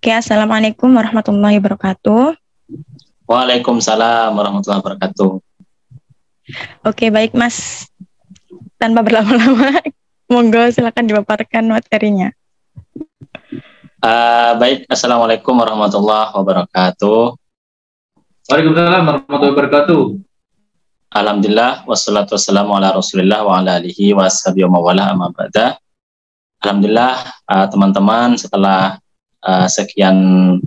Oke, Assalamualaikum warahmatullahi wabarakatuh. Waalaikumsalam warahmatullahi wabarakatuh. Oke, baik Mas. Tanpa berlama-lama, monggo silakan dipaparkan materinya. Baik, Assalamualaikum warahmatullahi wabarakatuh. Waalaikumsalam warahmatullahi wabarakatuh. Alhamdulillah, wassalatu wassalamu ala rasulillah wa ala alihi wa sahbihi wa mawala amma ba'da. Alhamdulillah, teman-teman, setelah sekian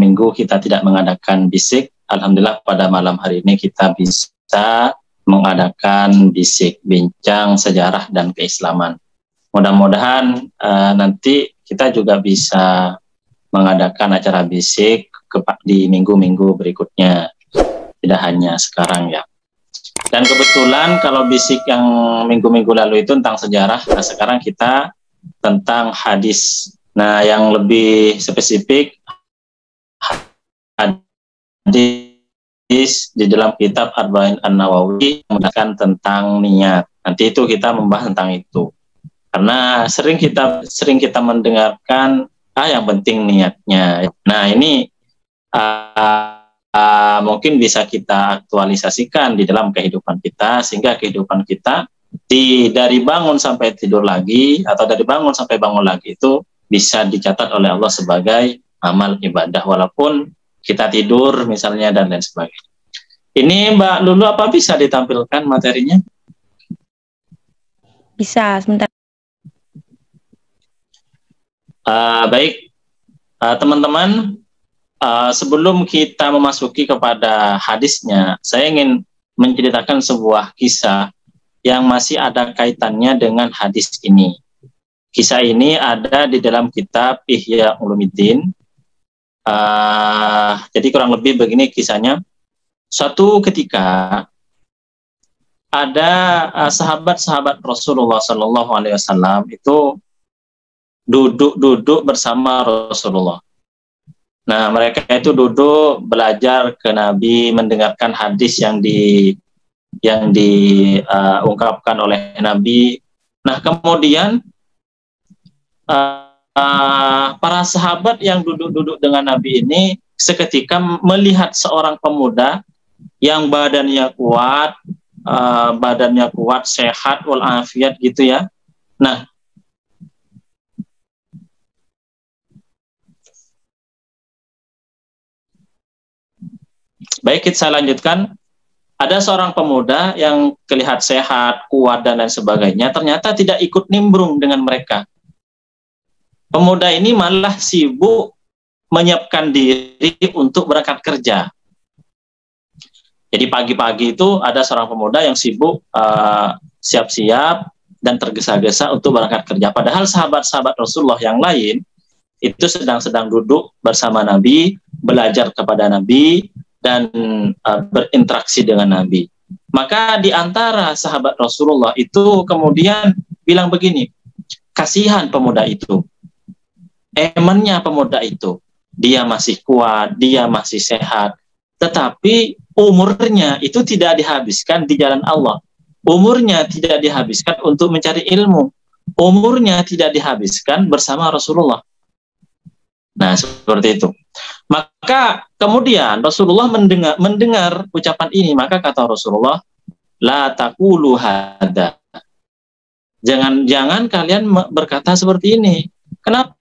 minggu kita tidak mengadakan bisik, alhamdulillah pada malam hari ini kita bisa mengadakan bisik, bincang sejarah dan keislaman. Mudah-mudahan nanti kita juga bisa mengadakan acara bisik di minggu-minggu berikutnya, tidak hanya sekarang ya. Dan kebetulan kalau bisik yang minggu-minggu lalu itu tentang sejarah, nah sekarang kita tentang hadis. Nah yang lebih spesifik, hadis di dalam kitab Arba'in An-Nawawi mengatakan tentang niat. Nanti itu kita membahas tentang itu. Karena sering kita mendengarkan yang penting niatnya. Nah ini mungkin bisa kita aktualisasikan di dalam kehidupan kita, sehingga kehidupan kita dari bangun sampai tidur lagi atau dari bangun sampai bangun lagi itu bisa dicatat oleh Allah sebagai amal ibadah walaupun kita tidur misalnya dan lain sebagainya. Ini Mbak Lulu, apa bisa ditampilkan materinya? Bisa, sebentar. Baik, teman-teman, sebelum kita memasuki kepada hadisnya, saya ingin menceritakan sebuah kisah yang masih ada kaitannya dengan hadis ini. Kisah ini ada di dalam kitab Ihya Ulumuddin. Jadi kurang lebih begini kisahnya. Suatu ketika ada sahabat-sahabat Rasulullah SAW itu duduk bersama Rasulullah. Nah, mereka itu duduk belajar ke Nabi, mendengarkan hadis yang diungkapkan oleh Nabi. Nah, kemudian para sahabat yang duduk dengan Nabi ini seketika melihat seorang pemuda yang badannya kuat, sehat, walafiat gitu ya. Nah, baik, saya lanjutkan. Ada seorang pemuda yang kelihatan sehat, kuat, dan lain sebagainya, ternyata tidak ikut nimbrung dengan mereka. Pemuda ini malah sibuk menyiapkan diri untuk berangkat kerja. Jadi pagi-pagi itu ada seorang pemuda yang sibuk siap-siap dan tergesa-gesa untuk berangkat kerja. Padahal sahabat-sahabat Rasulullah yang lain itu sedang duduk bersama Nabi, belajar kepada Nabi, dan berinteraksi dengan Nabi. Maka di antara sahabat Rasulullah itu kemudian bilang begini, kasihan pemuda itu. Emannya pemuda itu, dia masih kuat, dia masih sehat, tetapi umurnya itu tidak dihabiskan di jalan Allah. Umurnya tidak dihabiskan untuk mencari ilmu. Umurnya tidak dihabiskan bersama Rasulullah. Nah, seperti itu. Maka kemudian Rasulullah mendengar ucapan ini, maka kata Rasulullah, la taqulu hadza. Jangan kalian berkata seperti ini. Kenapa?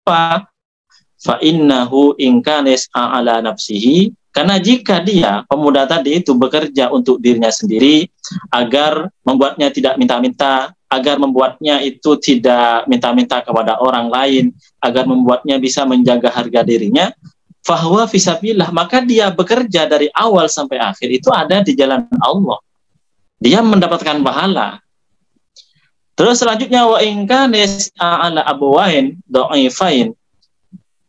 Fa innahu in kana ala nafsihi, karena jika dia pemuda tadi itu bekerja untuk dirinya sendiri agar membuatnya tidak minta-minta, agar membuatnya itu tidak minta-minta kepada orang lain, agar membuatnya bisa menjaga harga dirinya, fahuwa fisabilillah, maka dia bekerja dari awal sampai akhir itu ada di jalan Allah. Dia mendapatkan pahala. Terus selanjutnya wa in kana ala abwain dha'ifain.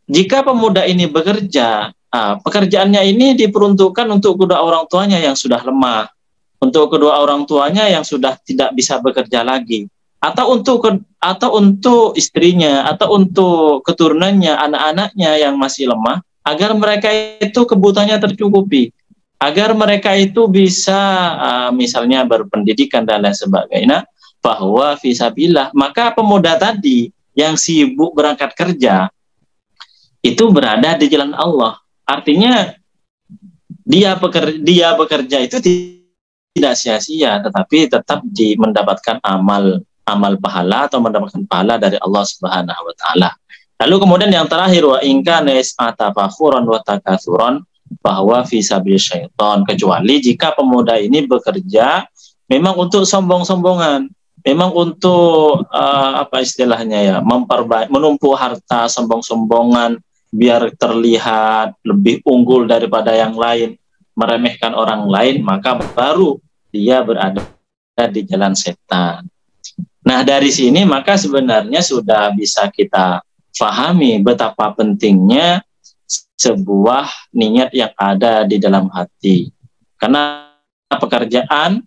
Jika pemuda ini bekerja, pekerjaannya ini diperuntukkan untuk kedua orang tuanya yang sudah lemah, untuk kedua orang tuanya yang sudah tidak bisa bekerja lagi, atau untuk istrinya, atau untuk keturunannya, anak-anaknya yang masih lemah, agar mereka itu kebutuhannya tercukupi, agar mereka itu bisa misalnya berpendidikan dan lain sebagainya. Bahwa fisabilillah, maka pemuda tadi yang sibuk berangkat kerja itu berada di jalan Allah. Artinya dia bekerja itu tidak sia-sia, tetapi tetap mendapatkan amal pahala atau mendapatkan pahala dari Allah Subhanahu wa taala. Lalu kemudian yang terakhir, wa in kana yas'atafakhuran wa takatsuran bahwa fi sabil syaitan, kecuali jika pemuda ini bekerja memang untuk sombong-sombongan, memang untuk apa istilahnya ya, menumpuk harta, sombong-sombongan biar terlihat lebih unggul daripada yang lain, meremehkan orang lain, maka baru dia berada di jalan setan. Nah, dari sini maka sebenarnya sudah bisa kita fahami betapa pentingnya sebuah niat yang ada di dalam hati. Karena pekerjaan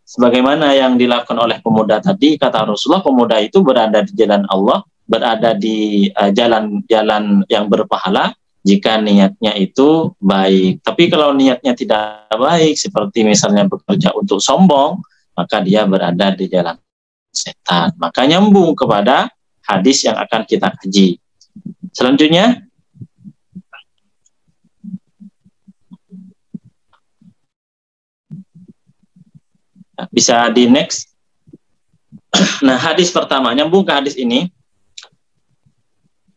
sebagaimana yang dilakukan oleh pemuda tadi, kata Rasulullah, pemuda itu berada di jalan Allah, berada di jalan-jalan yang berpahala jika niatnya itu baik. Tapi kalau niatnya tidak baik, seperti misalnya bekerja untuk sombong, maka dia berada di jalan setan. Maka nyambung kepada hadis yang akan kita kaji. Selanjutnya, bisa di next. Nah, hadis pertama, nyambung ke hadis ini.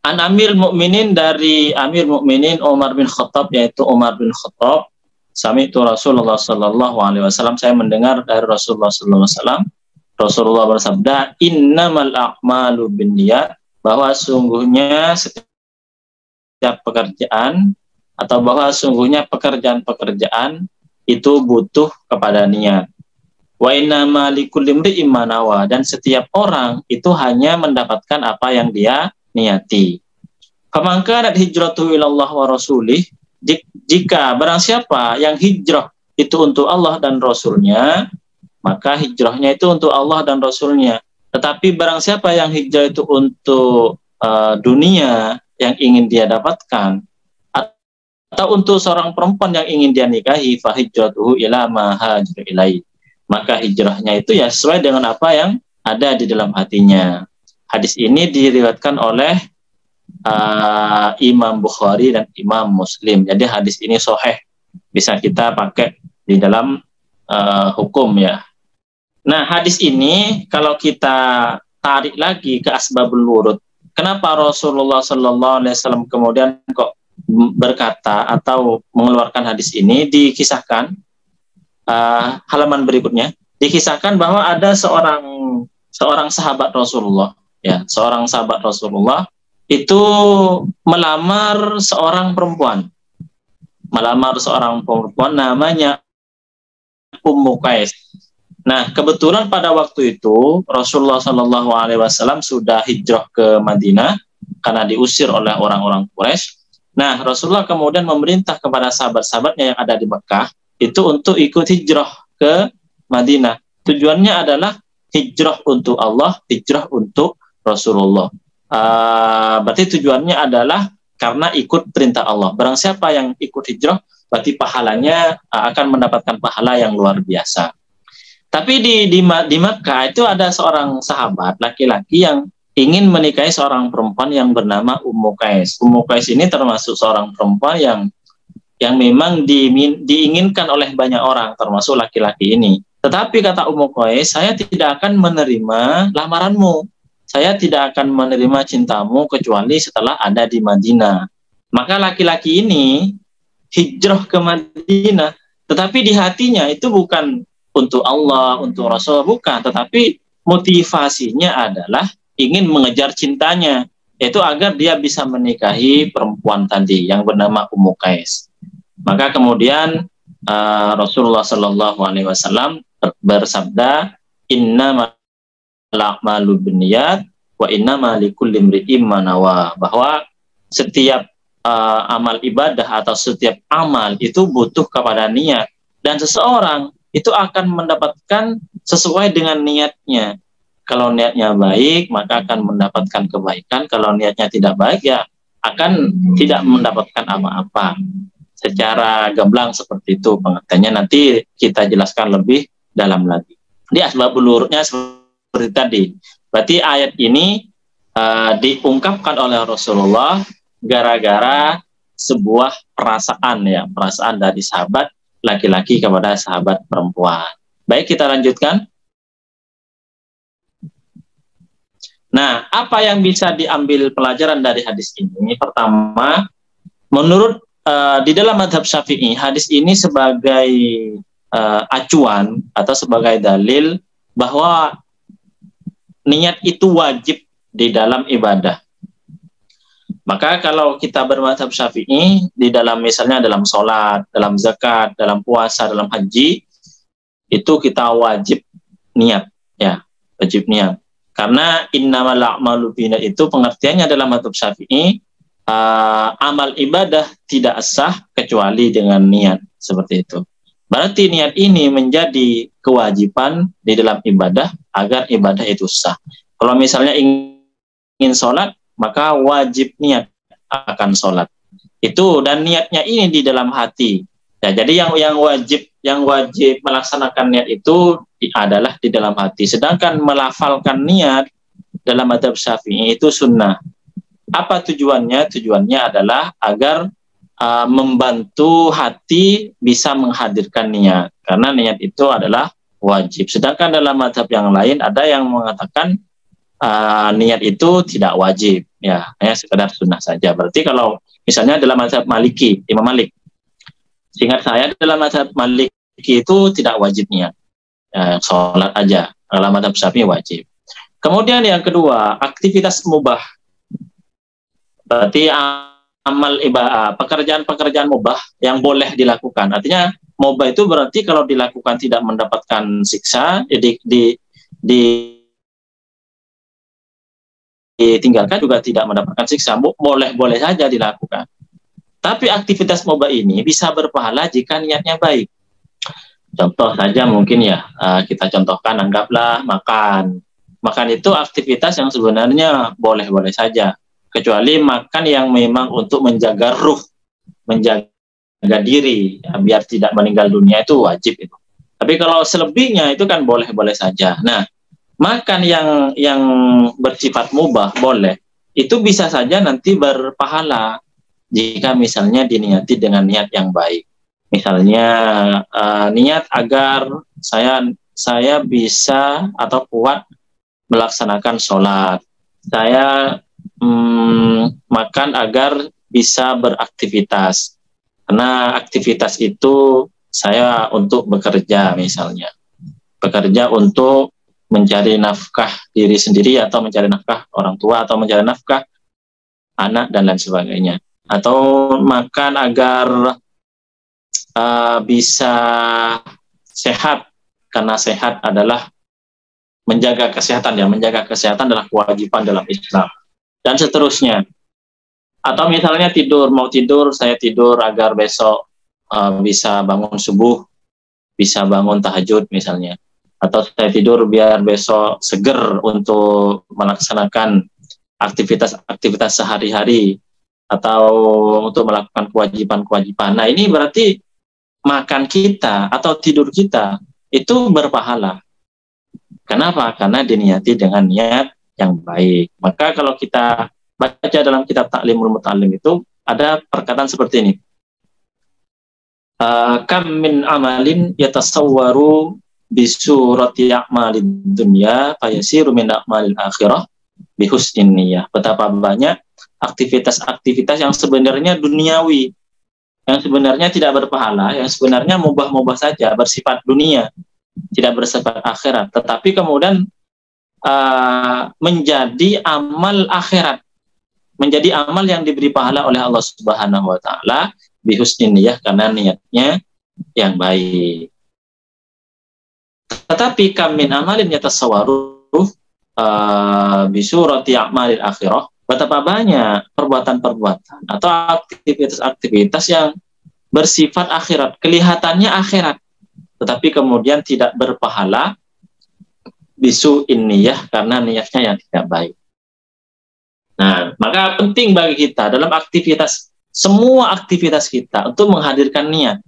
An Amir Mukminin, dari Amir Mukminin Umar bin Khattab, yaitu Umar bin Khattab, sami'tu Rasulullah sallallahu alaihi wasallam, saya mendengar dari Rasulullah sallallahu alaihi wasallam, Rasulullah bersabda, innamal a'malu binniyat, bahwa sungguhnya setiap pekerjaan atau bahwa sungguhnya pekerjaan-pekerjaan itu butuh kepada niat. Wa innama likulli imri'in ma nawa, dan setiap orang itu hanya mendapatkan apa yang dia niati. Faman kanat hijratuhu ilallah wa rasulih, jika barang siapa yang hijrah itu untuk Allah dan Rasulnya, maka hijrahnya itu untuk Allah dan Rasulnya. Tetapi barang siapa yang hijrah itu untuk dunia yang ingin dia dapatkan, atau untuk seorang perempuan yang ingin dia nikahi, fa hijratuhu ila ma hajara ilaihi, maka hijrahnya itu ya sesuai dengan apa yang ada di dalam hatinya. Hadis ini diriwayatkan oleh Imam Bukhari dan Imam Muslim. Jadi hadis ini sahih, bisa kita pakai di dalam hukum ya. Nah, hadis ini kalau kita tarik lagi ke asbabul wurud, kenapa Rasulullah sallallahu alaihi wasallam kemudian kok berkata atau mengeluarkan hadis ini, dikisahkan halaman berikutnya, dikisahkan bahwa ada seorang sahabat Rasulullah, ya, seorang sahabat Rasulullah itu melamar seorang perempuan namanya Ummu Qais. Nah, kebetulan pada waktu itu Rasulullah Shallallahu Alaihi Wasallam sudah hijrah ke Madinah karena diusir oleh orang-orang Quraisy. Nah, Rasulullah kemudian memerintah kepada sahabat-sahabatnya yang ada di Mekah itu untuk ikut hijrah ke Madinah. Tujuannya adalah hijrah untuk Allah, hijrah untuk Rasulullah. Berarti tujuannya adalah karena ikut perintah Allah. Barang siapa yang ikut hijrah, berarti pahalanya akan mendapatkan pahala yang luar biasa. Tapi di Makkah itu ada seorang sahabat laki-laki yang ingin menikahi seorang perempuan yang bernama Ummu Qais. Ummu Qais ini termasuk seorang perempuan yang memang diinginkan oleh banyak orang, termasuk laki-laki ini. Tetapi kata Ummu Qais, saya tidak akan menerima lamaranmu. Saya tidak akan menerima cintamu kecuali setelah ada di Madinah. Maka laki-laki ini hijrah ke Madinah, tetapi di hatinya itu bukan untuk Allah, untuk Rasul, bukan, tetapi motivasinya adalah ingin mengejar cintanya, yaitu agar dia bisa menikahi perempuan tadi yang bernama Ummu Qais. Maka kemudian Rasulullah Shallallahu Alaihi Wasallam bersabda, innamal a'malu binniyat wa innama likulli imri'in ma nawa, bahwa setiap amal ibadah atau setiap amal itu butuh kepada niat, dan seseorang itu akan mendapatkan sesuai dengan niatnya. Kalau niatnya baik, maka akan mendapatkan kebaikan. Kalau niatnya tidak baik, ya akan tidak mendapatkan apa-apa. Secara gamblang seperti itu pengertiannya. Nanti kita jelaskan lebih dalam lagi. Di asbabul wurudnya seperti tadi. Berarti ayat ini diungkapkan oleh Rasulullah gara-gara sebuah perasaan ya, perasaan dari sahabat laki-laki kepada sahabat perempuan. Baik, kita lanjutkan. Nah, apa yang bisa diambil pelajaran dari hadis ini? Pertama, menurut di dalam mazhab Syafi'i, hadis ini sebagai acuan atau sebagai dalil bahwa niat itu wajib di dalam ibadah. Maka kalau kita bermazhab Syafi'i, di dalam misalnya dalam sholat, dalam zakat, dalam puasa, dalam haji, itu kita wajib niat, ya, wajib niat. Karena innamal a'malu binniyat itu pengertiannya dalam mazhab Syafi'i, amal ibadah tidak sah kecuali dengan niat, seperti itu. Berarti niat ini menjadi kewajiban di dalam ibadah agar ibadah itu sah. Kalau misalnya ingin sholat, maka wajib niat akan sholat. Itu, dan niatnya ini di dalam hati. Ya, jadi yang wajib melaksanakan niat itu adalah di dalam hati. Sedangkan melafalkan niat dalam mazhab Syafi'i itu sunnah. Apa tujuannya? Tujuannya adalah agar membantu hati bisa menghadirkan niat. Karena niat itu adalah wajib. Sedangkan dalam mazhab yang lain ada yang mengatakan niat itu tidak wajib. Ya, hanya sekedar sunnah saja. Berarti kalau misalnya dalam mazhab Maliki, Imam Malik, seingat saya dalam mazhab Maliki itu tidak wajib niat. Sholat aja. Dalam mazhab Syafi'i wajib. Kemudian yang kedua, aktivitas mubah. Berarti amal ibadah, pekerjaan-pekerjaan mubah yang boleh dilakukan. Artinya mubah itu berarti kalau dilakukan tidak mendapatkan siksa, ditinggalkan juga tidak mendapatkan siksa, boleh-boleh saja dilakukan. Tapi aktivitas mubah ini bisa berpahala jika niatnya baik. Contoh saja mungkin ya, kita contohkan, anggaplah makan. Makan itu aktivitas yang sebenarnya boleh-boleh saja. Kecuali makan yang memang untuk menjaga ruh, menjaga diri, ya, biar tidak meninggal dunia, itu wajib itu. Tapi kalau selebihnya itu kan boleh-boleh saja. Nah, makan yang bersifat mubah boleh, itu bisa saja nanti berpahala jika misalnya diniati dengan niat yang baik. Misalnya niat agar saya bisa atau kuat melaksanakan sholat. Saya makan agar bisa beraktivitas. Karena aktivitas itu saya untuk bekerja misalnya. Bekerja untuk mencari nafkah diri sendiri atau mencari nafkah orang tua atau mencari nafkah anak dan lain sebagainya. Atau makan agar bisa sehat, karena sehat adalah menjaga kesehatan, ya, menjaga kesehatan adalah kewajiban dalam Islam, dan seterusnya. Atau misalnya mau tidur, saya tidur agar besok bisa bangun subuh, bisa bangun tahajud misalnya. Atau saya tidur biar besok seger untuk melaksanakan aktivitas sehari-hari, atau untuk melakukan kewajiban-kewajiban. Nah, ini berarti makan kita atau tidur kita itu berpahala. Kenapa? Karena diniati dengan niat yang baik. Maka kalau kita baca dalam kitab Ta'limul Muta'allim itu ada perkataan seperti ini. Kam min amalin yatasawwaru bisurati a'malid dunya fayasiru min a'malil akhirah bihusnin niyah. Betapa banyak aktivitas-aktivitas yang sebenarnya duniawi, yang sebenarnya tidak berpahala, yang sebenarnya mubah-mubah saja, bersifat dunia, tidak bersifat akhirat, tetapi kemudian menjadi amal akhirat, menjadi amal yang diberi pahala oleh Allah Subhanahu wa taala bihusnin niyah, karena niatnya yang baik. Tetapi kam min amalin yatasawwaru bisurati a'malil akhirah, betapa banyak perbuatan-perbuatan atau aktivitas-aktivitas yang bersifat akhirat, kelihatannya akhirat, tetapi kemudian tidak berpahala bisu'in niyah, karena niatnya yang tidak baik. Nah, maka penting bagi kita dalam semua aktivitas kita untuk menghadirkan niat,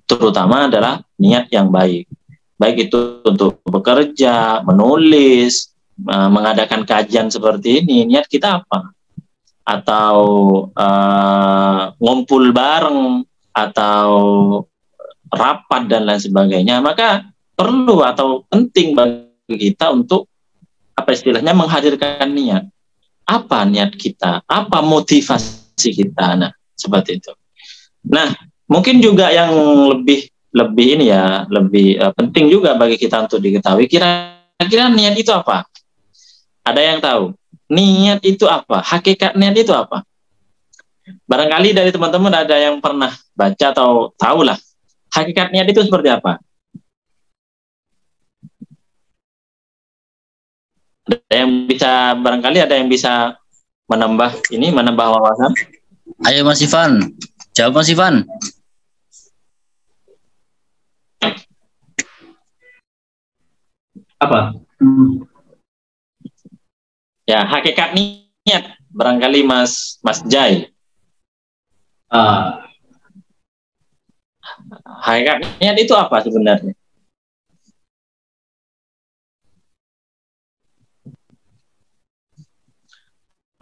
terutama adalah niat yang baik. Baik itu untuk bekerja, menulis, mengadakan kajian seperti ini, niat kita apa? atau ngumpul bareng atau rapat dan lain sebagainya, maka perlu atau penting bagi kita untuk apa istilahnya menghadirkan niat. Apa niat kita? Apa motivasi kita? Nah, seperti itu. Nah, mungkin juga yang lebih ini ya, lebih penting juga bagi kita untuk diketahui, kira-kira niat itu apa? Ada yang tahu? Niat itu apa? Hakikat niat itu apa? Barangkali dari teman-teman ada yang pernah baca atau tahu lah hakikat niat itu seperti apa? Ada yang bisa, barangkali ada yang bisa menambah wawasan? Ayo Mas Ivan, jawab Mas Ivan. Apa? Ya, hakikat niat barangkali Mas Jai. Hakikat niat itu apa sebenarnya?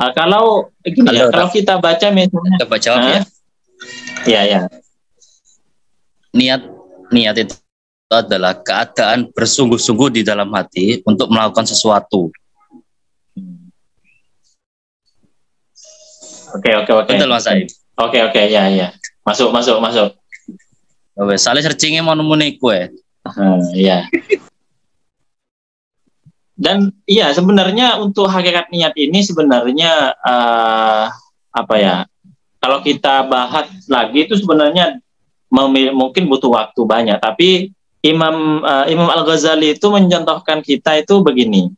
Kalau gini ya, kalau kita baca misalnya, coba jawab ya. Ya. Niat itu adalah keadaan bersungguh-sungguh di dalam hati untuk melakukan sesuatu. Oke. Betul Mas Aib. Oke, ya. Masuk. Salah searchingnya mau nemu nih kue. Iya. Dan iya sebenarnya untuk hakikat niat ini sebenarnya apa ya? Kalau kita bahas lagi itu sebenarnya mungkin butuh waktu banyak. Tapi Imam Al-Ghazali itu mencontohkan kita itu begini.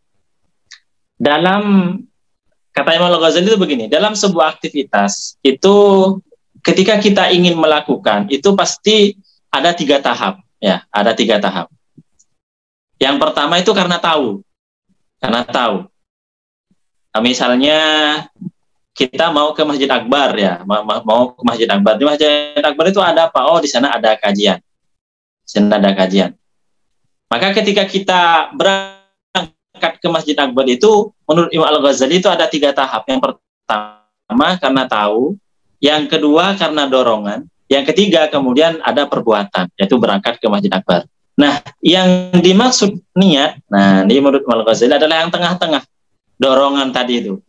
Kata Imam Al-Ghazali itu begini, dalam sebuah aktivitas itu ketika kita ingin melakukan itu pasti ada 3 tahap, ya, ada 3 tahap. Yang pertama itu karena tahu. Nah, misalnya kita mau ke Masjid Akbar ya, mau ke Masjid Akbar. Di Masjid Akbar itu ada apa? Oh, di sana ada kajian. Maka ketika kita berangkat ke Masjid Akbar itu, menurut Imam Al-Ghazali itu ada 3 tahap. Yang pertama karena tahu, yang kedua karena dorongan, yang ketiga kemudian ada perbuatan, yaitu berangkat ke Masjid Akbar. Nah, yang dimaksud niat, ini menurut Imam Al-Ghazali adalah yang tengah-tengah, dorongan tadi itu.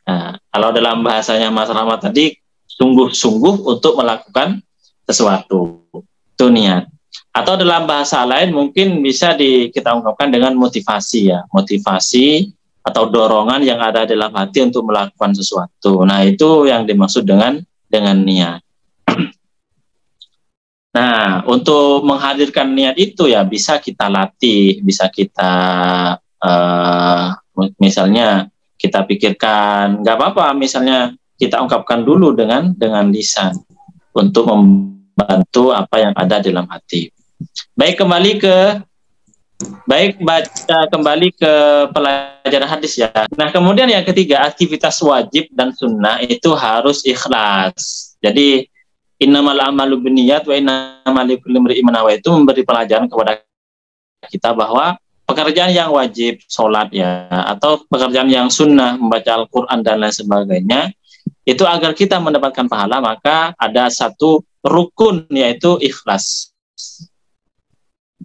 Nah, kalau dalam bahasanya Mas Rahmat tadi, sungguh-sungguh untuk melakukan sesuatu, itu niat. Atau dalam bahasa lain mungkin bisa kita ungkapkan dengan motivasi ya, motivasi atau dorongan yang ada dalam hati untuk melakukan sesuatu. Nah, itu yang dimaksud dengan niat. Nah, untuk menghadirkan niat itu ya bisa kita latih, bisa kita misalnya kita pikirkan, nggak apa-apa, misalnya kita ungkapkan dulu dengan lisan untuk membantu apa yang ada dalam hati. Baik, baca kembali ke pelajaran hadis ya. Nah, kemudian yang ketiga, aktivitas wajib dan sunnah itu harus ikhlas. Jadi innamal a'malu binniyat wa innamal likulli imri'in ma nawa itu memberi pelajaran kepada kita bahwa pekerjaan yang wajib, sholat ya, atau pekerjaan yang sunnah, membaca Al-Quran dan lain sebagainya, itu agar kita mendapatkan pahala, maka ada satu rukun, yaitu ikhlas.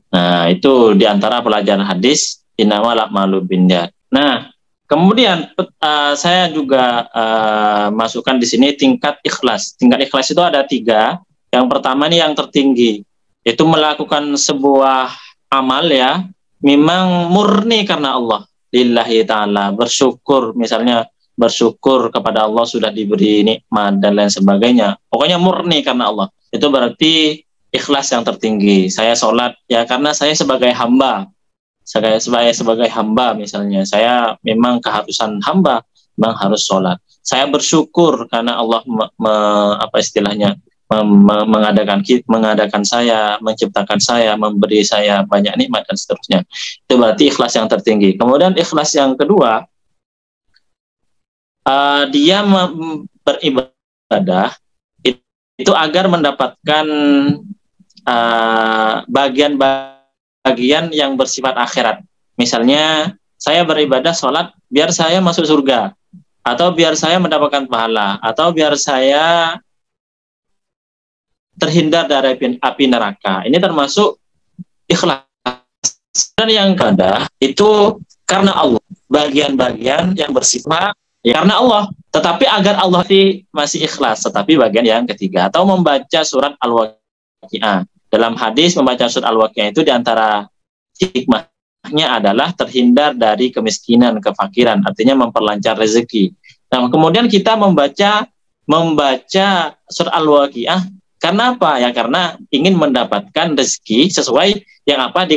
Nah, itu diantara pelajaran hadis, innamal a'malu binniyat. Nah, kemudian saya juga masukkan di sini tingkat ikhlas. Tingkat ikhlas itu ada 3. Yang pertama ini yang tertinggi, itu melakukan sebuah amal ya, memang murni karena Allah, lillahi ta'ala, bersyukur, misalnya bersyukur kepada Allah sudah diberi nikmat dan lain sebagainya. Pokoknya murni karena Allah. Itu berarti ikhlas yang tertinggi. Saya sholat ya karena saya sebagai hamba. Sebagai hamba misalnya, saya memang keharusan hamba, memang harus sholat. Saya bersyukur karena Allah mengadakan saya, menciptakan saya, memberi saya banyak nikmat dan seterusnya. Itu berarti ikhlas yang tertinggi. Kemudian ikhlas yang kedua, dia beribadah itu agar mendapatkan bagian yang bersifat akhirat. Misalnya saya beribadah sholat biar saya masuk surga. atau biar saya mendapatkan pahala, atau biar saya terhindar dari api neraka. Ini termasuk ikhlas. Dan yang kedua itu karena Allah, bagian-bagian yang bersifat ya, karena Allah, tetapi agar Allah masih ikhlas, tetapi bagian yang ketiga, atau membaca surat Al-Waqi'ah. Dalam hadis membaca surat Al-Waqi'ah itu diantara hikmahnya adalah terhindar dari kemiskinan, kefakiran, artinya memperlancar rezeki. Nah, kemudian kita membaca surat Al-Waqi'ah karena apa? Ya karena ingin mendapatkan rezeki sesuai yang apa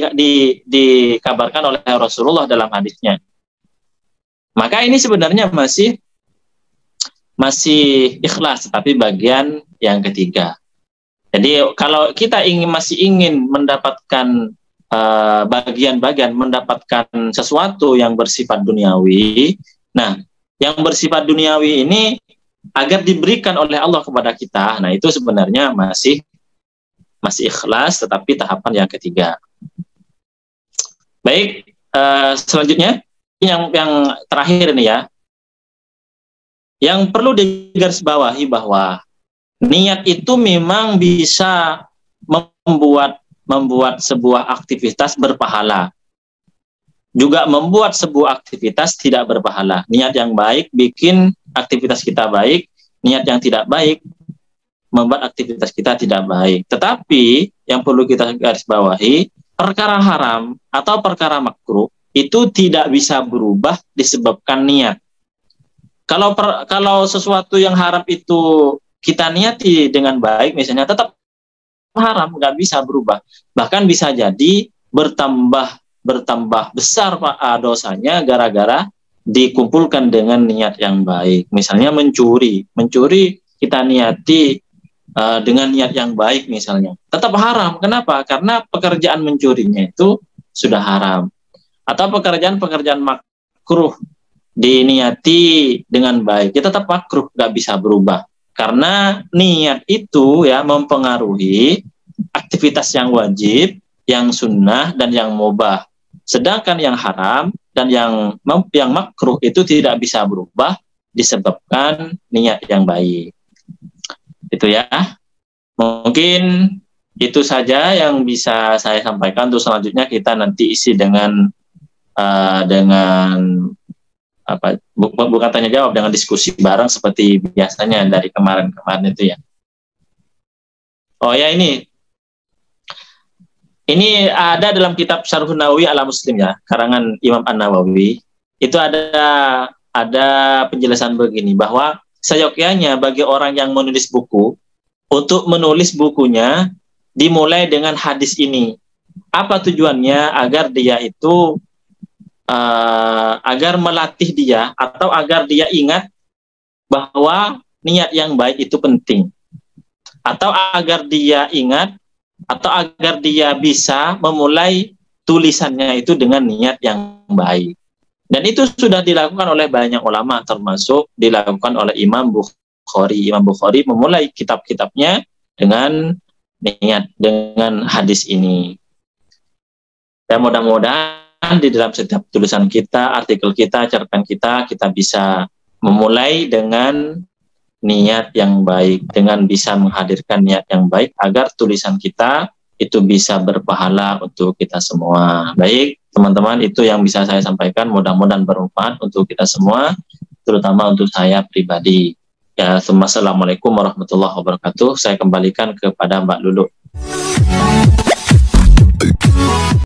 dikabarkan oleh Rasulullah dalam hadisnya. Maka ini sebenarnya masih ikhlas, tapi bagian yang ketiga. Jadi kalau kita masih ingin mendapatkan bagian-bagian, mendapatkan sesuatu yang bersifat duniawi, nah yang bersifat duniawi ini agar diberikan oleh Allah kepada kita, nah itu sebenarnya masih ikhlas, tetapi tahapan yang ketiga. Baik, selanjutnya yang terakhir ini ya, yang perlu digarisbawahi bahwa niat itu memang bisa membuat sebuah aktivitas berpahala, juga membuat sebuah aktivitas tidak berpahala. Niat yang baik bikin aktivitas kita baik, niat yang tidak baik membuat aktivitas kita tidak baik. Tetapi yang perlu kita garisbawahi, perkara haram atau perkara makruh itu tidak bisa berubah disebabkan niat. Kalau sesuatu yang haram itu kita niati dengan baik, misalnya tetap haram, nggak bisa berubah. Bahkan bisa jadi bertambah besar dosanya gara-gara dikumpulkan dengan niat yang baik. Misalnya mencuri kita niati dengan niat yang baik misalnya, tetap haram. Kenapa? Karena pekerjaan mencurinya itu sudah haram. Atau pekerjaan makruh diniati dengan baik, ya tetap makruh, nggak bisa berubah. Karena niat itu ya mempengaruhi aktivitas yang wajib, yang sunnah, dan yang mubah. Sedangkan yang haram dan yang makruh itu tidak bisa berubah disebabkan niat yang baik. Itu ya. Mungkin itu saja yang bisa saya sampaikan. Untuk selanjutnya kita nanti isi dengan bukan tanya jawab, dengan diskusi bareng seperti biasanya dari kemarin itu ya. Oh ya, ini ada dalam kitab Syarhun Nawawi ala Muslim ya, karangan Imam An-Nawawi. Itu ada penjelasan begini, bahwa seyogyanya bagi orang yang menulis buku untuk menulis bukunya dimulai dengan hadis ini. Apa tujuannya? Agar dia itu agar melatih dia, atau agar dia ingat bahwa niat yang baik itu penting, atau agar dia ingat, atau agar dia bisa memulai tulisannya itu dengan niat yang baik. Dan itu sudah dilakukan oleh banyak ulama, termasuk dilakukan oleh Imam Bukhari. Imam Bukhari memulai kitab-kitabnya dengan niat, dengan hadis ini. Dan mudah-mudahan di dalam setiap tulisan kita, artikel kita, cerpen kita bisa memulai dengan niat yang baik, dengan bisa menghadirkan niat yang baik agar tulisan kita itu bisa berpahala untuk kita semua. Baik, teman-teman, itu yang bisa saya sampaikan. Mudah-mudahan bermanfaat untuk kita semua, terutama untuk saya pribadi. Ya, Assalamualaikum warahmatullahi wabarakatuh. Saya kembalikan kepada Mbak Lulu.